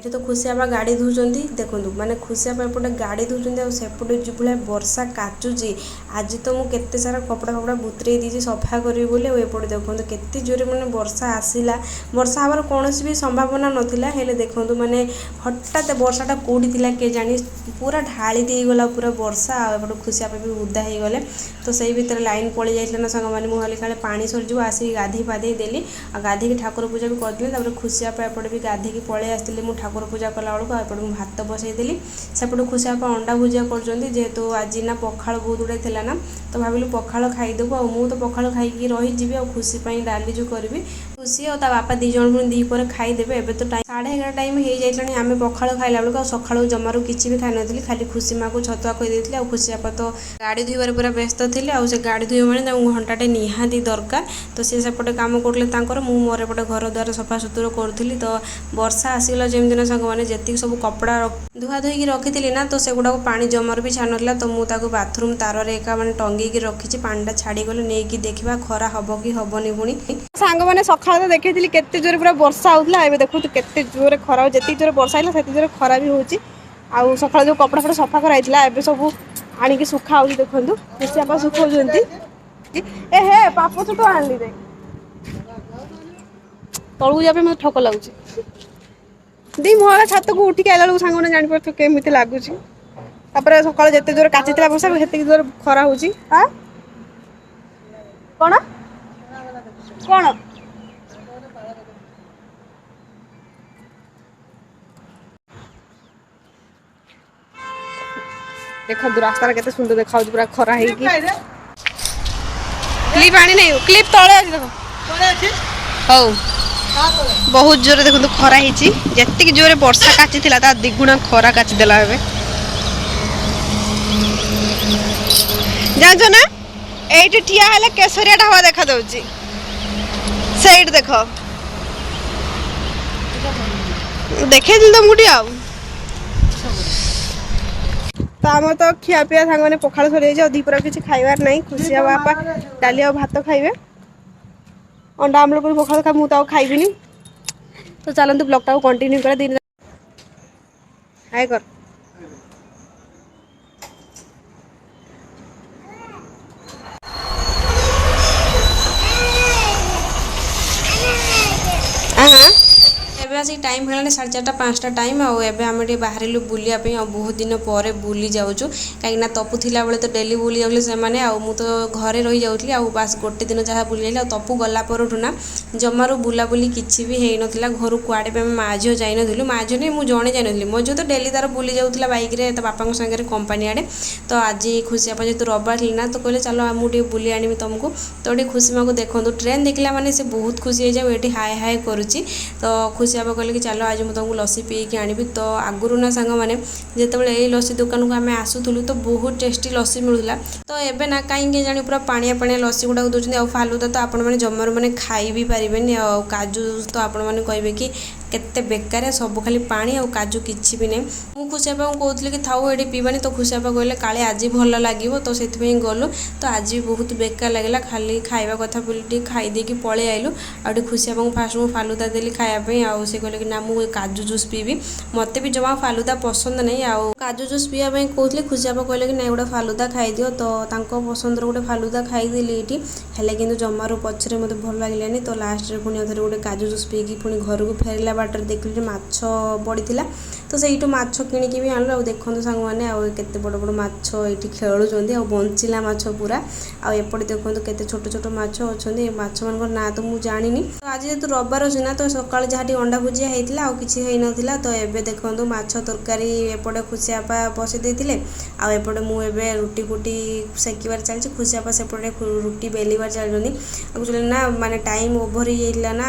ଏଠି ତ ଖୁସି ବାପା ଗାଡ଼ି ଧୋଉଛନ୍ତି ଦେଖନ୍ତୁ ମାନେ ଖୁସି ବାପା ଏପଟେ ଗାଡ଼ି ଧୋଉଛନ୍ତି ଆଉ ସେପଟେ ଯେଉଁ ଭଳିଆ ବର୍ଷା କାଚୁଛି ଆଜି ତ ମୁଁ କେତେ ସାରା କପଡ଼ା ଫପଡ଼ା ବୁତରେଇ ଦେଇଛି ସଫା କରିବି ବୋଲି ଆଉ ଏପଟେ ଦେଖନ୍ତୁ କେତେ ଜୋରେ ମାନେ ବର୍ଷା ଆସିଲା ବର୍ଷା ହେବାର କୌଣସି ବି ସମ୍ଭାବନା ନଥିଲା ହେଲେ ଦେଖନ୍ତୁ ମାନେ ହଠାତ୍ ବର୍ଷାଟା କେଉଁଠି ଥିଲା କେଜାଣି ପୁରା ଢାଳି ଦେଇଗଲା ପୁରା ବର୍ଷା ଆଉ ଏପଟେ ଖୁସି ବାପା ବି ଓଦା ହେଇଗଲେ ତ ସେଇ ଭିତରେ ଲାଇନ୍ ପଳେଇ ଯାଇଥିଲା ନା ସାଙ୍ଗମାନେ ମୁଁ ଭାବିଲି କାଳେ ପାଣି ସରିଯିବ ଆସିକି ଗାଧୋଇ ପାଧେଇ ଦେଲି ଆଉ ଗାଧୋଇକି ଠାକୁର ପୂଜା ବି କରିଦେଲି ତାପରେ ଖୁସି ବାପା ଏପଟେ ବି ଗାଧୋଇକି ପଳେଇ ଆସିଥିଲି ମୁଁ ଠାକୁର ପୂଜା କଲା ବେଳକୁ ଏପଟେ ମୁଁ ଭାତ ବସାଇଦେଲି ସେପଟେ ଖୁସି ବାପା ଅଣ୍ଡା ଭୁଜିଆ କରୁଛନ୍ତି ଯେହେତୁ ଆଜି ନା ପଖାଳ ବହୁତ ଗୁଡ଼ାଏ ଥିଲା ନା ତ ଭାବିଲୁ ପଖାଳ ଖାଇଦେବୁ ଆଉ ମୁଁ ତ ପଖାଳ ଖାଇକି ରହିଯିବି ଆଉ ଖୁସି ପାଇଁ ଡାଲି ଯେଉଁ କରିବି ଖୁସି ଆଉ ତା ବାପା ଦୁଇ ଜଣ ପୁଣି ଦ୍ୱିପହରେ ଖାଇଦେବେ ଏବେ ତ ଟାଇମ୍ 11:30 ଟାଇମ୍ ହେଇଯାଇଲାଣି ଆମେ ପଖାଳ ଖାଇଲା ବେଳକୁ ଆଉ ସକାଳୁ ଜମାରୁ କିଛି ବି ଖାଇନଥିଲି ଖାଲି ଖୁସି ମାକୁ ଛତୁଆ ଖୋଇଦେଇଥିଲି ଆଉ ଖୁସି ବାପା ତ ଗାଡ଼ି ଧୋଇବାରେ ପୁରା ବ୍ୟସ୍ତ ଥିଲେ ଆଉ ସେ ଗାଡ଼ି ଧୋଇବ ମାନେ ତାଙ୍କୁ ଘଣ୍ଟାଟେ ନିହାତି ଦରକାର ତ ସେ ସେପଟେ କାମ କରୁଥିଲେ ତାଙ୍କର ମୁଁ ମୋର ଏପଟେ ଘର ଦ୍ୱାର ସଫାସୁତୁରା କରୁଥିଲି ତ ବର୍ଷା ଆସିଗଲା ଯେମିତି ନା ସାଙ୍ଗମାନେ ଯେତିକି ସବୁ କପଡ଼ା ଧୁଆ ଧୋଇକି ରଖିଥିଲି ନା ତ ସେଗୁଡ଼ାକୁ ପାଣି ଜମାରୁ ବି ଛାଡ଼ୁନଥିଲା ତ ମୁଁ ତାକୁ ବାଥରୁମ୍ ତାରରେ ଏକା ମାନେ ଟଙ୍ଗେଇକି ରଖିଛି ପାଣିଟା ଛାଡ଼ିଗଲେ ନେଇକି ଦେଖିବା ଖରା ହେବ କି ହେବନି ପୁଣି ସାଙ୍ଗମାନେ ସକାଳେ ତ ଦେଖେଇଥିଲି କେତେ ଜୋରେ ପୁରା ବର୍ଷା ହେଉଥିଲା ଏବେ ଦେଖନ୍ତୁ କେତେ ଜୋରେ ଖରା ଯେତିକି ଜୋରେ ବର୍ଷା ହେଇଥିଲା ସେତିକି ଜୋରେ ଖରା ବି ହେଉଛି ଆଉ ସକାଳେ ଯେଉଁ କପଡ଼ା ଫପଡ଼ା ସଫା କରାଯାଇଥିଲା ଏବେ ସବୁ ଆଣିକି ଶୁଖା ହେଉଛି ଦେଖନ୍ତୁ ଖୁସି ବାପା ଶୁଖାଉଛନ୍ତି ଏ ହେ ପାପ ଛୋଟ ଆଣିଲି ରେ ତଳକୁ ଯିବା ପାଇଁ ମୋତେ ଠକ ଲାଗୁଛି ଦି ମହଲା ଛାତକୁ ଉଠିକି ଆଇଲା ବେଳକୁ ସାଙ୍ଗମାନେ ଜାଣିପାରୁଥିବ କେମିତି ଲାଗୁଛି ତାପରେ ସକାଳେ ଯେତେ ଜୋରେ କାଚିଥିଲା ବର୍ଷା ସେତିକି ଜୋରେ ଖରା ହେଉଛି କ'ଣ କ'ଣ ଦେଖନ୍ତୁ ରାସ୍ତାରେ କେତେ ସୁନ୍ଦର ଦେଖାଯାଉଛି ପୁରା ଖରା ହେଇକି କ୍ଲିପ୍ ଆଣି ନେଇ କ୍ଲିପ୍ ତଳେ ଅଛି ଦେଖ ହଉ ବହୁତ ଜୋରେ ଦେଖନ୍ତୁ ଖରା ହେଇଛି ଯେତିକି ଜୋରେ ବର୍ଷା କାଚିଥିଲା ତା ଦ୍ୱିଗୁଣା ଖରା କାଚିଦେଲା ଏବେ ଜାଣିଛ ନା ଏଇଠି ଠିଆ ହେଲେ କେଶରିଆ ଢାବା ଦେଖାଯାଉଛି ସେଇଠି ଦେଖ ଦେଖେଇଥିଲି ତମକୁ ଟିକେ ଆଉ ତ ଆମର ତ ଖିଆପିଆ ସାଙ୍ଗମାନେ ପଖାଳ ସରିଯାଇଛି ଆଉ ଦ୍ୱିପହରେ କିଛି ଖାଇବାର ନାହିଁ ଖୁସି ହେବା ବାପା ଡାଲି ଆଉ ଭାତ ଖାଇବେ ଅଣ୍ଡା ଆମ୍ଲେଟ୍ କରି ପଖାଳ ମୁଁ ତ ଆଉ ଖାଇବିନି ତ ଚାଲନ୍ତୁ ବ୍ଲଗଟାକୁ କଣ୍ଟିନ୍ୟୁ କରିବା ଦିନ ହାଏ କର ଏବେ ଆସିକି ଟାଇମ୍ ହେଲାଣି 4:30 5ଟା ଟାଇମ୍ ଆଉ ଏବେ ଆମେ ଟିକେ ବାହାରିଲୁ ବୁଲିବା ପାଇଁ ଆଉ ବହୁତ ଦିନ ପରେ ବୁଲି ଯାଉଛୁ କାହିଁକିନା ତପୁ ଥିଲାବେଳେ ତ ଡେଲି ବୁଲି ଯାଉଥିଲେ ସେମାନେ ଆଉ ମୁଁ ତ ଘରେ ରହିଯାଉଥିଲି ଆଉ ବାସ୍ ଗୋଟେ ଦିନ ଯାହା ବୁଲି ଯାଇଥିଲି ଆଉ ତପୁ ଗଲା ପରଠୁ ନା ଜମାରୁ ବୁଲାବୁଲି କିଛି ବି ହେଇନଥିଲା ଘରୁ କୁଆଡ଼େ ବି ଆମେ ମା ଝିଅ ଯାଇନଥିଲୁ ମା ଝିଅ ନାହିଁ ମୁଁ ଜଣେ ଯାଇନଥିଲି ମୋ ଝିଅ ତ ଡେଲି ତାର ବୁଲି ଯାଉଥିଲା ବାଇକ୍ରେ ତା ବାପାଙ୍କ ସାଙ୍ଗରେ କମ୍ପାନୀ ଆଡ଼େ ତ ଆଜି ଖୁସି ବାପା ଯେହେତୁ ରବିବାର ଥିଲା ନା ତ କହିଲେ ଚାଲ ମୁଁ ଟିକେ ବୁଲି ଆଣିବି ତୁମକୁ ତ ଟିକେ ଖୁସି ମାକୁ ଦେଖନ୍ତୁ ଟ୍ରେନ୍ ଦେଖିଲା ମାନେ ସେ ବହୁତ ଖୁସି ହେଇଯାଉ ଏଠି ହାଏ ହାଏ କରୁଛି ତ ଖୁସି ବାପା କହିଲେ କି ଚାଲ ଆଜି ମୁଁ ତୁମକୁ ଲସି ପିଇକି ଆଣିବି ତ ଆଗରୁ ନା ସାଙ୍ଗମାନେ ଯେତେବେଳେ ଏଇ ଲସି ଦୋକାନକୁ ଆମେ ଆସୁଥିଲୁ ତ ବହୁତ ଟେଷ୍ଟି ଲସି ମିଳୁଥିଲା ତ ଏବେ ନା କାହିଁକି ଜାଣି ପୁରା ପାଣିଆ ପାଣିଆ ଲସି ଗୁଡ଼ାକ ଦେଉଛନ୍ତି ଆଉ ଫାଲୁଦା ତ ଆପଣମାନେ ଜମାରୁ ମାନେ ଖାଇ ବି ପାରିବେନି ଆଉ କାଜୁ ତ ଆପଣମାନେ କହିବେ କି କେତେ ବେକାରିଆ ସବୁ ଖାଲି ପାଣି ଆଉ କାଜୁ କିଛି ବି ନାହିଁ ମୁଁ ଖୁସି ବାପାଙ୍କୁ କହୁଥିଲି କି ଥାଉ ଏଠି ପିଇବାନି ତ ଖୁସି ବାପା କହିଲେ କାଳେ ଆଜି ଭଲ ଲାଗିବ ତ ସେଥିପାଇଁ ଗଲୁ ତ ଆଜି ବହୁତ ବେକାର ଲାଗିଲା ଖାଲି ଖାଇବା କଥା ବୋଲି ଟିକେ ଖାଇଦେଇକି ପଳେଇ ଆଇଲୁ ଆଉ ଟିକେ ଖୁସି ବାପାଙ୍କୁ ଫାଷ୍ଟ ମୁଁ ଫାଲୁଦା ଦେଲି ଖାଇବା ପାଇଁ ଆଉ ସେ କହିଲେ କି ନା ମୁଁ କାଜୁ ଜୁସ୍ ପିଇବି ମୋତେ ବି ଜମା ଫାଲୁଦା ପସନ୍ଦ ନାହିଁ ଆଉ କାଜୁ ଜୁସ୍ ପିଇବା ପାଇଁ କହୁଥିଲି ଖୁସି ବାପା କହିଲେ କି ନାଇଁ ଗୋଟେ ଫାଲୁଦା ଖାଇଦିଅ ତ ତାଙ୍କ ପସନ୍ଦର ଗୋଟେ ଫାଲୁଦା ଖାଇଦେଲି ଏଇଠି ହେଲେ କିନ୍ତୁ ଜମାରୁ ପଛରେ ମୋତେ ଭଲ ଲାଗିଲାନି ତ ଲାଷ୍ଟରେ ପୁଣି ଥରେ ଗୋଟେ କାଜୁ ଜୁସ୍ ପିଇକି ପୁଣି ଘରକୁ ଫେରିଲା ବାଟରେ ଦେଖିଲି ଯେ ମାଛ ପଡ଼ିଥିଲା ତ ସେଇଠୁ ମାଛ କିଣିକି ବି ଆଣିଲୁ ଆଉ ଦେଖନ୍ତୁ ସାଙ୍ଗମାନେ ଆଉ କେତେ ବଡ଼ ବଡ଼ ମାଛ ଏଇଠି ଖେଳୁଛନ୍ତି ଆଉ ବଞ୍ଚିଲା ମାଛ ପୁରା ଆଉ ଏପଟେ ଦେଖନ୍ତୁ କେତେ ଛୋଟ ଛୋଟ ମାଛ ଅଛନ୍ତି ଏ ମାଛମାନଙ୍କର ନାଁ ତ ମୁଁ ଜାଣିନି ତ ଆଜି ଯେହେତୁ ରବିବାର ଅଛି ନା ତ ସକାଳେ ଯାହା ଟିକେ ଅଣ୍ଡା ଭୁଜିଆ ହେଇଥିଲା ଆଉ କିଛି ହେଇନଥିଲା ତ ଏବେ ଦେଖନ୍ତୁ ମାଛ ତରକାରୀ ଏପଟେ ଖୁସି ବାପା ବସେଇ ଦେଇଥିଲେ ଆଉ ଏପଟେ ମୁଁ ଏବେ ରୁଟି ଫୁଟି ସେକିବାରେ ଚାଲିଛି ଖୁସି ବାପା ସେପଟେ ରୁଟି ବେଲିବାରେ ଚାଲିଛନ୍ତି ଆକ୍ଚୁଆଲି ନା ମାନେ ଟାଇମ୍ ଓଭର ହେଇଯାଇଥିଲା ନା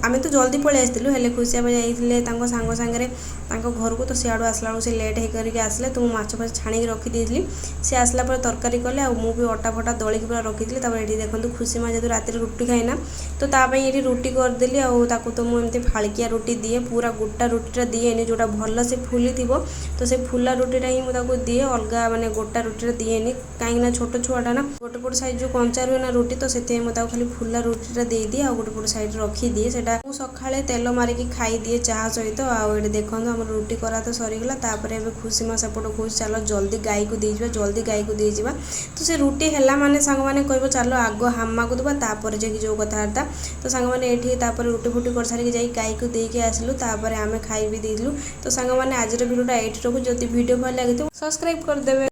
ଆମେ ତ ଜଲ୍ଦି ପଳେଇ ଆସିଥିଲୁ ହେଲେ ଖୁସି ବାପା ଯାଇଥିଲେ ତାଙ୍କ ସାଙ୍ଗ ସାଙ୍ଗରେ ତାଙ୍କ घर को तो सियाड़ू आसला बेलू से लेट होकर आसले तो माछ फाछ छाणी रखी देली सी आसला पर तरकारी कले आ मु भी अटा फटा दलिक पूरा रखी तापर ये देखो खुशी माँ जेहतु राति रुटी खाइना तो तापाई ये रुटी करदेली आको तो मुझे फाड़किया रुटी दिए पूरा गोटा रुटीटा दिए जोटा भल से फुली थी तो से फुला रुटीटा ही मुझे दिए अलग माने गोटा रुटीटा दिए कहीं छोट छुआटा ना गोटे पट साइड जो कंचा रुए ना रुटी तो से मुझे खाली फुला रुटीटा दे दिए आ गोटे पट साइड रखी दिए से सकाଳେ तेल मारिकी खाई दिए चाह सहित आए देखो आम रुटी करा तो सरीगला तापर ए खुशी माँ सेपट कह चलो जल्दी गाई को दे जल्दी गाई को दे तो से रुटी है माने सांग मैंने कह चलो आग हामा को दबा तापर जे जो कथबार्ता तो सांग मैंने ये रुटी फुटी कर सारिक जाई गाई को देके आसलु तापर आम खाई भी देलु तो सांग मैंने आज वीडियोटा ये रखु जदि वीडियो भल लगे तो सब्सक्राइब करदेवे।